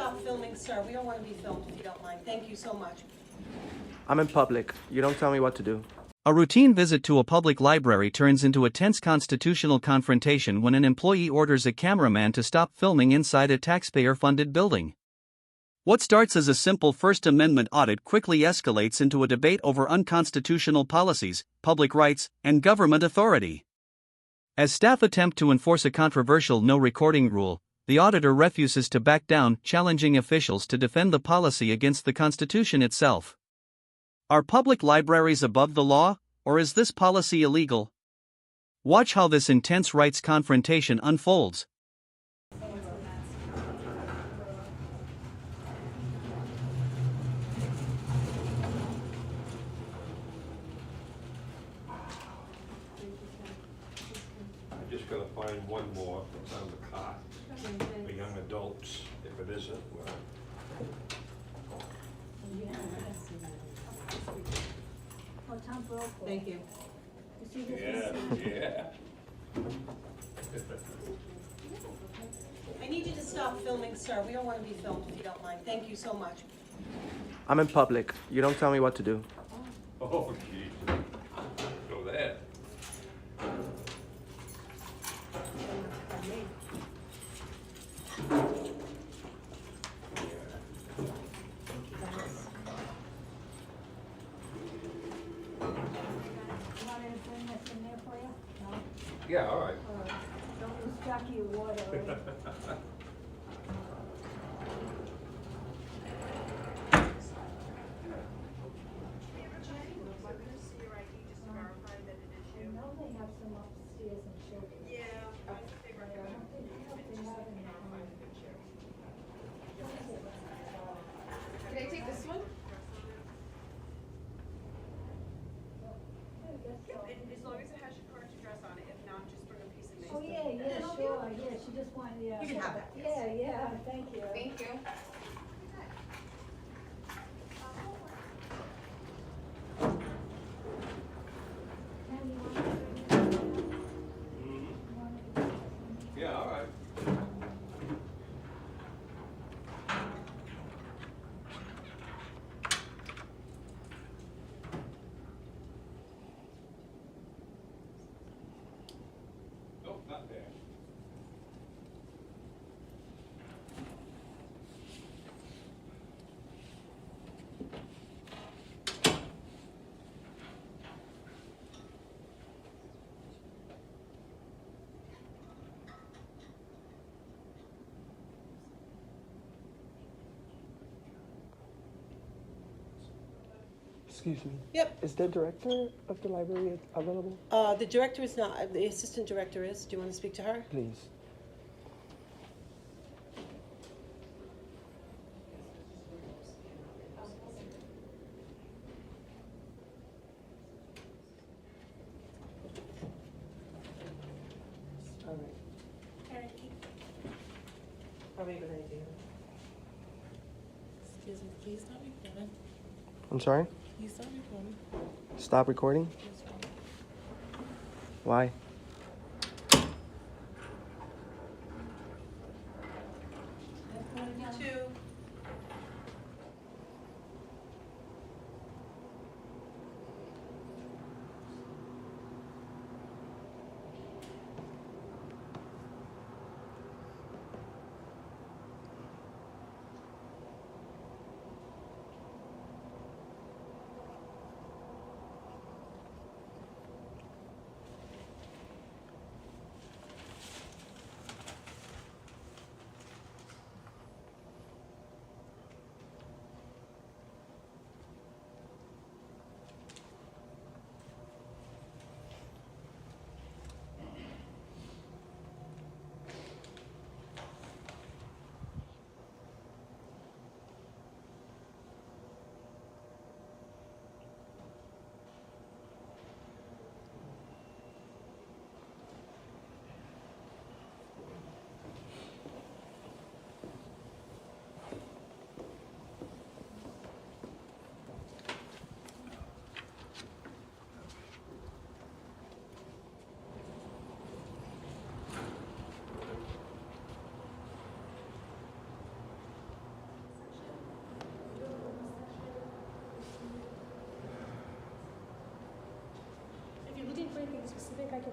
stop filming, sir? We don't want to be filmed if you don't mind. Thank you so much. I'm in public. You don't tell me what to do. A routine visit to a public library turns into a tense constitutional confrontation when an employee orders a cameraman to stop filming inside a taxpayer-funded building. What starts as a simple First Amendment audit quickly escalates into a debate over unconstitutional policies, public rights, and government authority. As staff attempt to enforce a controversial no-recording rule, the auditor refuses to back down, challenging officials to defend the policy against the Constitution itself. Are public libraries above the law, or is this policy illegal? Watch how this intense rights confrontation unfolds. I just gotta find one more that's on the cot for young adults. If it isn't, well. Thank you. Yeah. I need you to stop filming, sir. We don't want to be filmed if you don't mind. Thank you so much. I'm in public. You don't tell me what to do. Oh, geez. Go there. Yeah, all right. Don't lose track of your water. I know they have some upstairs in children. Can I take this one? As long as it has your correct address on it, if not, just bring a piece of Oh, yeah, sure, yeah, she just wanted, yeah. You can have that. Yeah, thank you. Thank you. Now, you want to bring it? You want it? Yeah, all right. Nope, not there. Excuse me. Yep. Is the director of the library available? The director is not. The assistant director is. Do you want to speak to her? Please. All right. Probably a good idea. Excuse me, please stop recording. I'm sorry? Please stop recording. Stop recording? Please stop. Why? You too.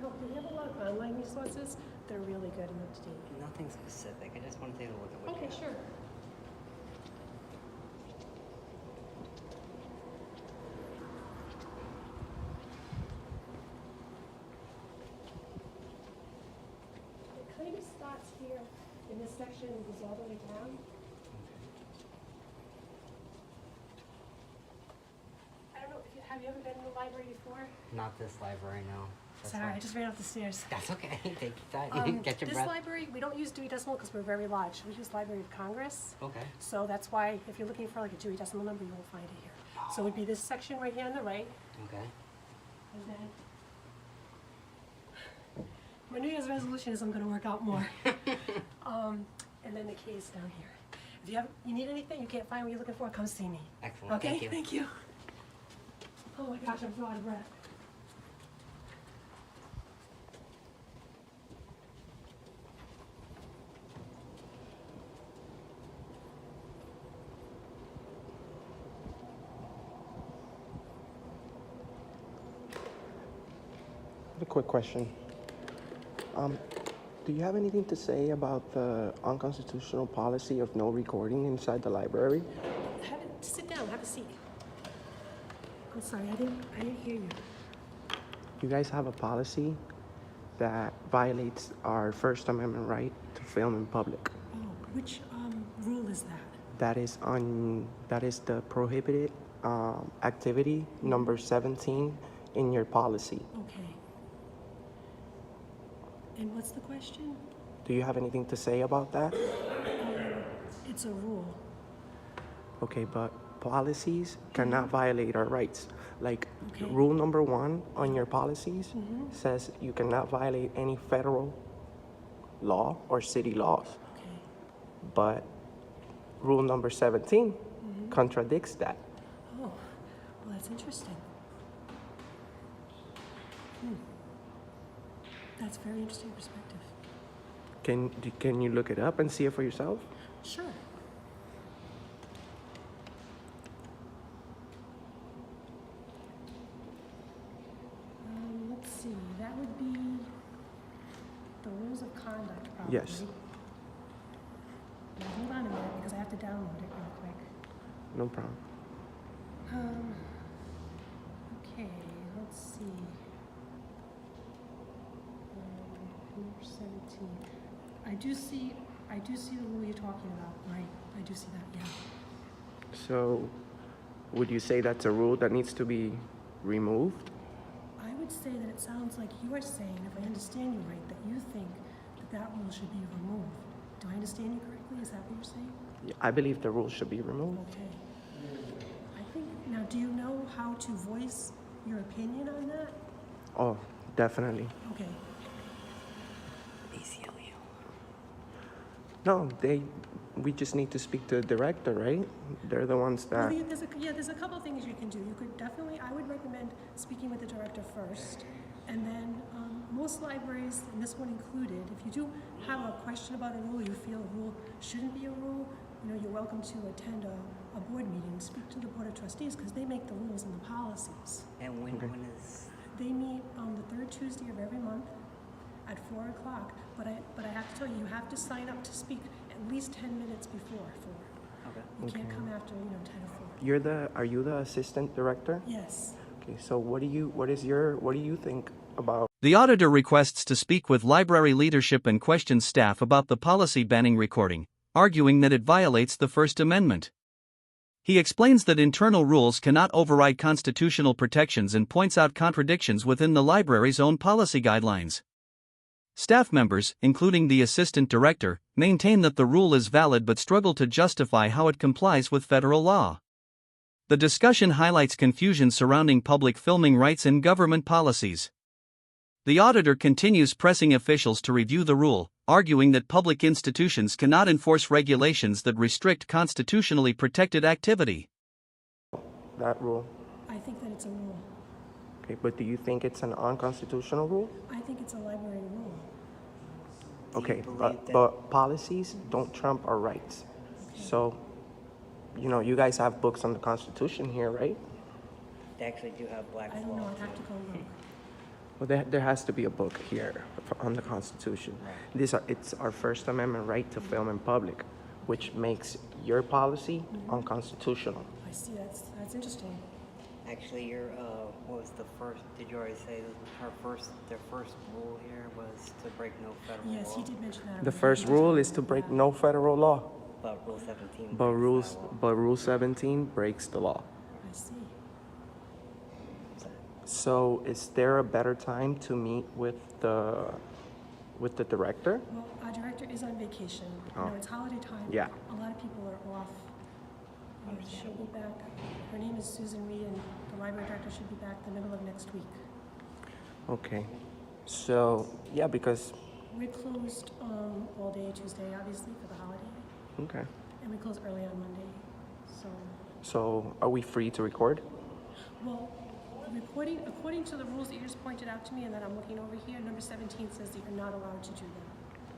help. They have a lot of online resources that are really good and up to date. Nothing specific. I just want to take a look at what you Okay, have. sure. It kind of starts here in this section and goes all the way down. I don't know, have you ever been in the library before? Not this library, no. That's Sorry, fine. I just ran up the stairs. That's okay. Take your time. Get your This breath. library, we don't use Dewey Decimal because we're very large. We use Library of Congress. Okay. So that's why if you're looking for like a Dewey Decimal number, you won't find it here. So it would be this section right here on the right. Okay. And then my New Year's resolution is I'm going to work out more. And then the key is down here. If you need anything, you can't find what you're looking for, come see me. Excellent. Okay? Thank you. Thank you. Oh my gosh, I'm so out of breath. A quick question. Do you have anything to say about the unconstitutional policy of no recording inside the library? Sit down, have a seat. I'm sorry, I didn't hear you. You guys have a policy that violates our First Amendment right to film in public. Oh, which rule is that? That is the prohibited activity number 17 in your policy. Okay. And what's the question? Do you have anything to say about that? It's a rule. Okay, but policies cannot violate our rights. Like Okay. rule number 1 on your policies says you cannot violate any federal law or city laws. Okay. But rule number 17 contradicts that. Oh, well, that's interesting. That's a very interesting perspective. Can you look it up and see it for yourself? Sure. Let's see, that would be the rules of conduct, probably. Yes. Now, hold on a minute, because I have to download it real quick. No problem. Okay, let's see. Number 17. I do see the rule you're talking about, right? I do see that, yeah. So, would you say that's a rule that needs to be removed? I would say that it sounds like you're saying, if I understand you right, that you think that rule should be removed. Do I understand you correctly? Is that what you're saying? Yeah, I believe the rule should be removed. Okay. I think, now do you know how to voice your opinion on that? Oh, definitely. Okay. ACLU. No, we just need to speak to the director, right? They're the ones Well, that... there's a couple of things you can do. You could definitely, I would recommend speaking with the director first. And then most libraries, and this one included, if you do have a question about a rule, you feel a rule shouldn't be a rule, you're welcome to attend a board meeting, speak to the board of trustees, because they make the rules and the policies. And when is... They meet on the third Tuesday of every month at 4 o'clock. But I have to tell you, you have to sign up to speak at least 10 minutes before 4. Okay. You can't Okay. come after 10 or 4. Are you the assistant director? Yes. Okay, so what do you think about... The auditor requests to speak with library leadership and questions staff about the policy banning recording, arguing that it violates the First Amendment. He explains that internal rules cannot override constitutional protections and points out contradictions within the library's own policy guidelines. Staff members, including the assistant director, maintain that the rule is valid but struggle to justify how it complies with federal law. The discussion highlights confusion surrounding public filming rights and government policies. The auditor continues pressing officials to review the rule, arguing that public institutions cannot enforce regulations that restrict constitutionally protected activity. that rule? I think that it's a rule. Okay, but do you think it's an unconstitutional rule? I think it's a library rule. Okay, believe but, that- but policies don't trump our rights. So, you guys have books on the Constitution here, right? They actually do have black I don't know, law. I'd have to go look. Well, there has to be a book here on the Constitution. It's our First Amendment right to film in public, which makes your policy unconstitutional. I see, that's interesting. Actually, what was the first, did you already say their first rule here was to break no federal law? Yes, he did mention that. The first rule is to break no federal law, But Rule 17 but breaks that law. Rule 17 breaks the law. I see. So is there a better time to meet with the director? Well, our director is on vacation. You Oh. know, it's holiday time. Yeah. A lot of people are off. She'll be back. Her name is Susan Reed, and the library director should be back the middle of next week. Okay. So, yeah, because, We're closed all day Tuesday, obviously, for the holiday, okay. and we close early on Monday. So are we free to record? Well, recording, according to the rules that you just pointed out to me, and that I'm looking over here, number 17 says that you're not allowed to do that.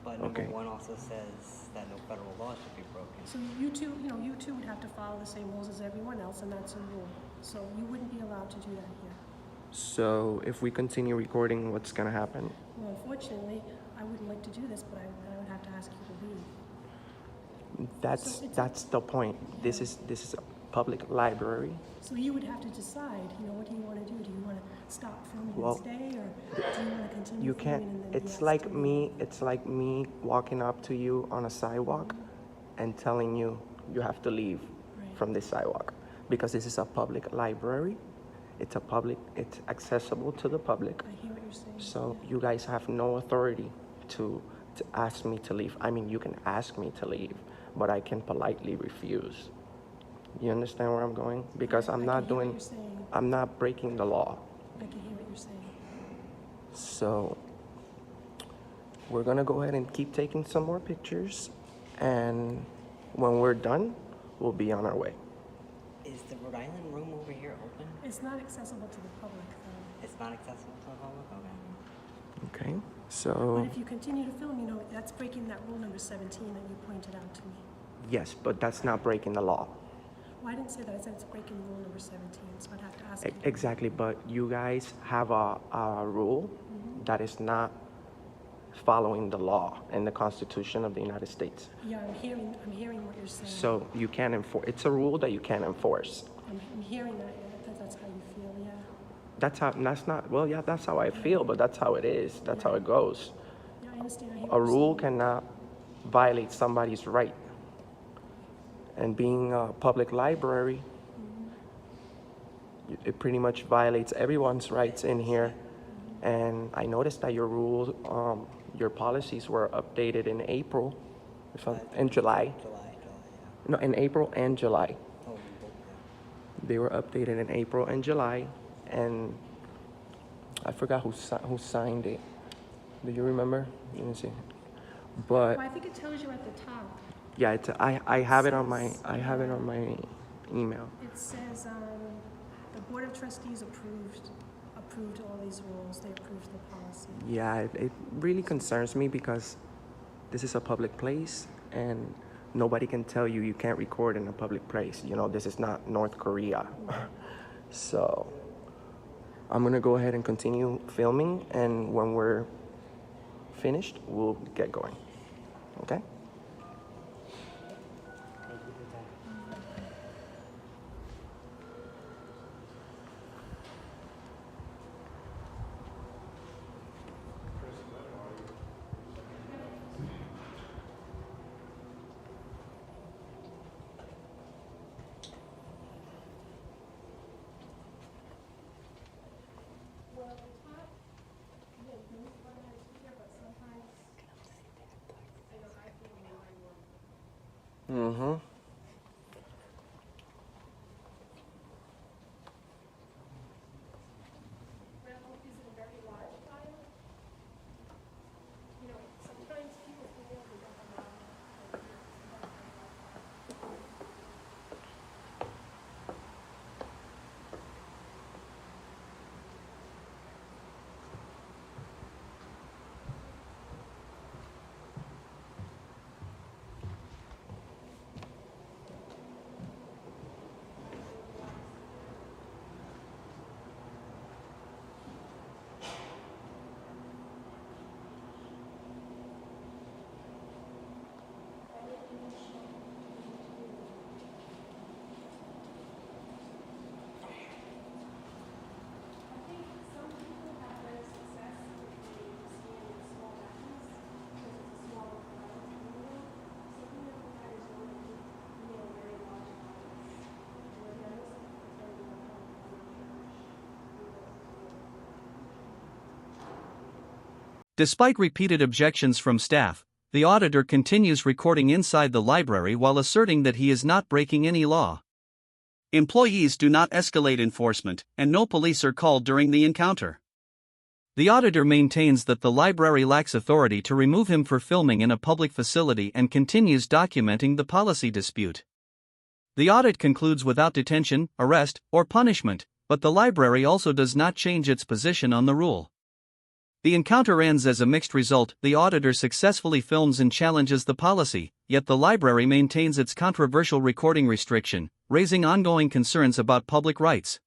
But number Okay. 1 also says that no federal law should be broken. So you two would have to follow the same rules as everyone else, and that's a rule. So you wouldn't be allowed to do that here. So if we continue recording, what's gonna happen? Well, unfortunately, I wouldn't like to do this, but I would have to ask you to leave. That's the point. This is a public library. So you would have to decide, what do you want to do? Do you want to stop filming Well, and stay, or do you want to continue You filming can't, and then be it's asked like to leave? me walking up to you on a sidewalk and telling you you have to leave Right. from this sidewalk. Because this is a public library. It's accessible to the public. I hear what you're saying. So you guys have no authority to ask me to leave. I mean, you can ask me to leave, but I can politely refuse. You understand where I'm going? Because I I'm can not hear what doing, you're saying. I'm not breaking the law. I can hear what you're saying. So we're gonna go ahead and keep taking some more pictures, and when we're done, we'll be on our way. Is the Rhode Island room over here open? It's not accessible to the public, though. It's not accessible to the public? Okay. Okay, But so if you continue to film, that's breaking that rule number 17 that you pointed out to me. yes, but that's not breaking the law. Well, I didn't say that. I said it's breaking rule number 17, so I'd have to ask you. Exactly, but you guys have a rule that is not following the law and the Constitution of the United States. Yeah, I'm hearing what you're saying. So you can't enforce, it's a rule that you can't enforce. I'm hearing that's how you feel, yeah. That's how I feel, but that's how it is. That's how it goes. Yeah, I understand. I hear what A you're rule saying. cannot violate somebody's right. And being a public library, it pretty much violates everyone's rights in here. And I noticed that your rules, your policies were updated in April, in July. No, in April and July. Oh, both, They were updated in April and July, and I forgot who signed it. Do you remember? Let me see. But Well, I think it tells you at the top. yeah, I have it on my email. It says, the Board of Trustees approved all these rules. They approved the policy. Yeah, it really concerns me because this is a public place and nobody can tell you you can't record in a public place. This is not North Korea. So I'm gonna go ahead and continue filming, and when we're finished, we'll get going. Okay? Mm-hmm. Despite repeated objections from staff, the auditor continues recording inside the library while asserting that he is not breaking any law. Employees do not escalate enforcement, and no police are called during the encounter. The auditor maintains that the library lacks authority to remove him for filming in a public facility and continues documenting the policy dispute. The audit concludes without detention, arrest, or punishment, but the library also does not change its position on the rule. The encounter ends as a mixed result. The auditor successfully films and challenges the policy, yet the library maintains its controversial recording restriction, raising ongoing concerns about public rights.